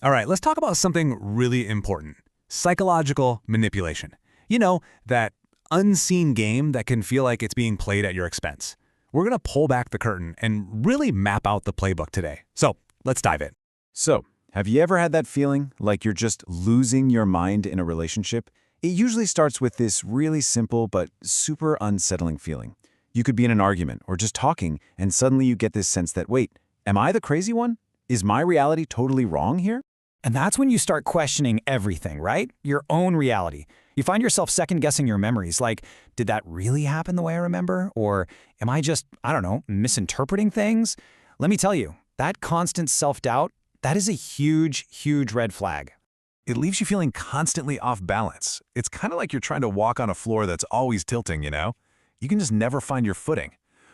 All right, let's talk about something really important. Psychological manipulation. You know, that unseen game that can feel like it's being played at your expense. We're going to pull back the curtain and really map out the playbook today. So let's dive in. So, have you ever had that feeling like you're just losing your mind in a relationship? It usually starts with this really simple but super unsettling feeling. You could be in an argument or just talking, and suddenly you get this sense that, wait, am I the crazy one? Is my reality totally wrong here? And that's when you start questioning everything, right? Your own reality. You find yourself second-guessing your memories, like, did that really happen the way I remember? Or am I just, I don't know, misinterpreting things? Let me tell you, that constant self-doubt, that is a huge, huge red flag. It leaves you feeling constantly off balance. It's kind of like you're trying to walk on a floor that's always tilting, you know? You can just never find your footing.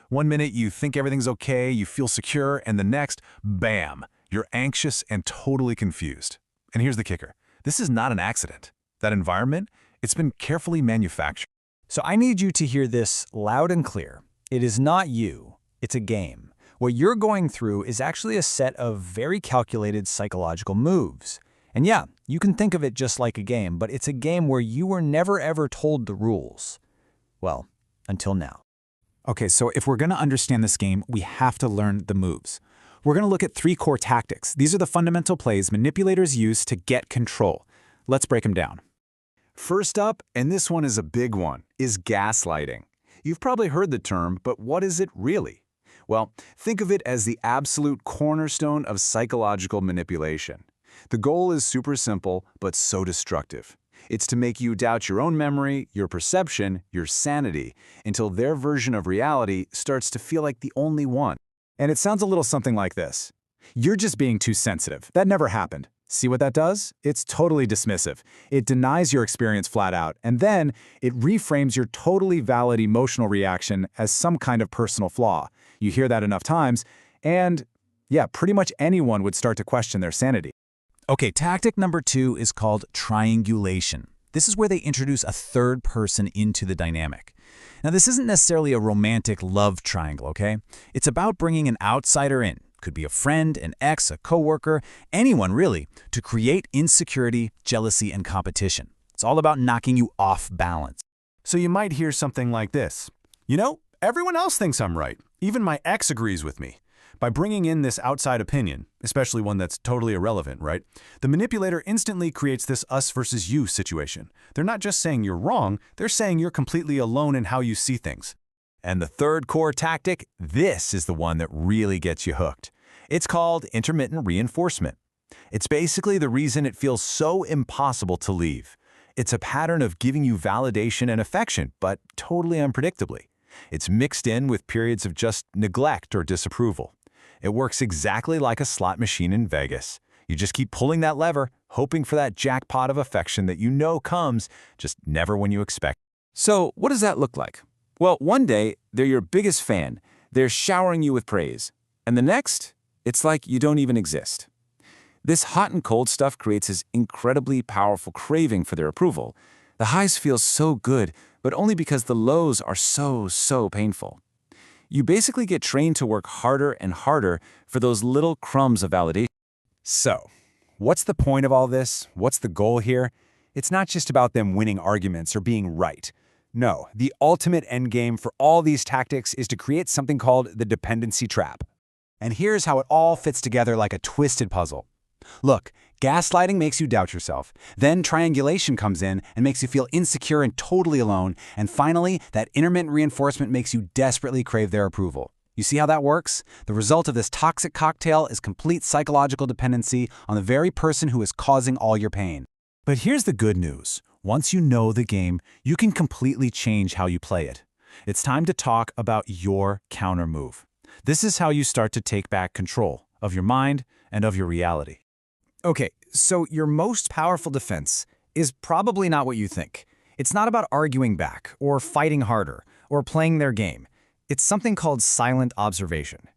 One minute you think everything's okay, you feel secure, and the next, bam, you're anxious and totally confused. And here's the kicker. This is not an accident. That environment, it's been carefully manufactured. So I need you to hear this loud and clear. It is not you, it's a game. What you're going through is actually a set of very calculated psychological moves. And yeah, you can think of it just like a game, but it's a game where you were never ever told the rules. Well, until now. Okay, so if we're going to understand this game, we have to learn the moves. We're going to look at 3 core tactics. These are the fundamental plays manipulators use to get control. Let's break them down. First up, and this one is a big one, is gaslighting. You've probably heard the term, but what is it really? Well, think of it as the absolute cornerstone of psychological manipulation. The goal is super simple, but so destructive. It's to make you doubt your own memory, your perception, your sanity, until their version of reality starts to feel like the only one. And it sounds a little something like this. You're just being too sensitive. That never happened. See what that does? It's totally dismissive. It denies your experience flat out, and then it reframes your totally valid emotional reaction as some kind of personal flaw. You hear that enough times, and yeah, pretty much anyone would start to question their sanity. Okay, tactic number 2 is called triangulation. This is where they introduce a third person into the dynamic. Now, this isn't necessarily a romantic love triangle, okay? It's about bringing an outsider in. Could be a friend, an ex, a coworker, anyone really, to create insecurity, jealousy, and competition. It's all about knocking you off balance. So you might hear something like this. You know, everyone else thinks I'm right. Even my ex agrees with me. By bringing in this outside opinion, especially one that's totally irrelevant, right? The manipulator instantly creates this us versus you situation. They're not just saying you're wrong, they're saying you're completely alone in how you see things. And the third core tactic, this is the one that really gets you hooked. It's called intermittent reinforcement. It's basically the reason it feels so impossible to leave. It's a pattern of giving you validation and affection, but totally unpredictably. It's mixed in with periods of just neglect or disapproval. It works exactly like a slot machine in Vegas. You just keep pulling that lever, hoping for that jackpot of affection that you know comes, just never when you expect. So what does that look like? Well, one day, they're your biggest fan. They're showering you with praise. And the next, it's like you don't even exist. This hot and cold stuff creates this incredibly powerful craving for their approval. The highs feel so good, but only because the lows are so painful. You basically get trained to work harder and harder for those little crumbs of validation. So, what's the point of all this? What's the goal here? It's not just about them winning arguments or being right. No, the ultimate endgame for all these tactics is to create something called the dependency trap. And here's how it all fits together like a twisted puzzle. Look, gaslighting makes you doubt yourself. Then triangulation comes in and makes you feel insecure and totally alone. And finally, that intermittent reinforcement makes you desperately crave their approval. You see how that works? The result of this toxic cocktail is complete psychological dependency on the very person who is causing all your pain. But here's the good news. Once you know the game, you can completely change how you play it. It's time to talk about your counter move. This is how you start to take back control of your mind and of your reality. Okay, so your most powerful defense is probably not what you think. It's not about arguing back, or fighting harder, or playing their game. It's something called silent observation.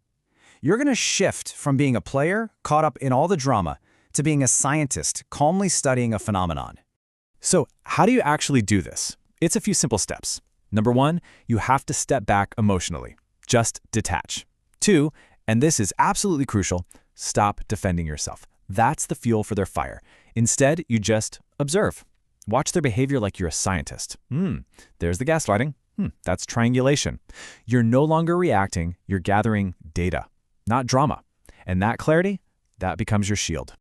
You're going to shift from being a player, caught up in all the drama, to being a scientist, calmly studying a phenomenon. So how do you actually do this? It's a few simple steps. Number 1, you have to step back emotionally. Just detach. 2, and this is absolutely crucial, stop defending yourself. That's the fuel for their fire. Instead, you just observe. Watch their behavior like you're a scientist. There's the gaslighting. That's triangulation. You're no longer reacting, you're gathering data, not drama. And that clarity, that becomes your shield.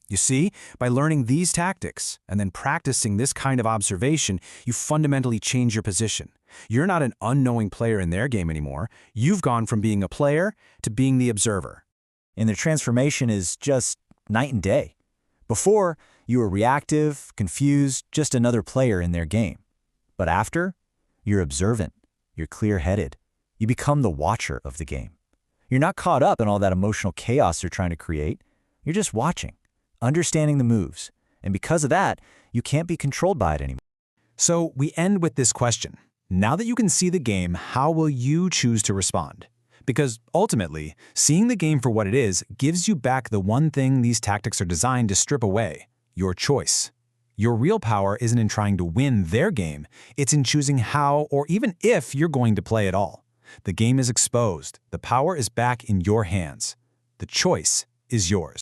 You see, by learning these tactics and then practicing this kind of observation, you fundamentally change your position. You're not an unknowing player in their game anymore. You've gone from being a player to being the observer. And the transformation is just night and day. Before, you were reactive, confused, just another player in their game. But after, you're observant, you're clear-headed. You become the watcher of the game. You're not caught up in all that emotional chaos they're trying to create. You're just watching, understanding the moves. And because of that, you can't be controlled by it anymore. So we end with this question. Now that you can see the game, how will you choose to respond? Because ultimately, seeing the game for what it is gives you back the one thing these tactics are designed to strip away: your choice. Your real power isn't in trying to win their game, it's in choosing how or even if you're going to play at all. The game is exposed, the power is back in your hands. The choice is yours.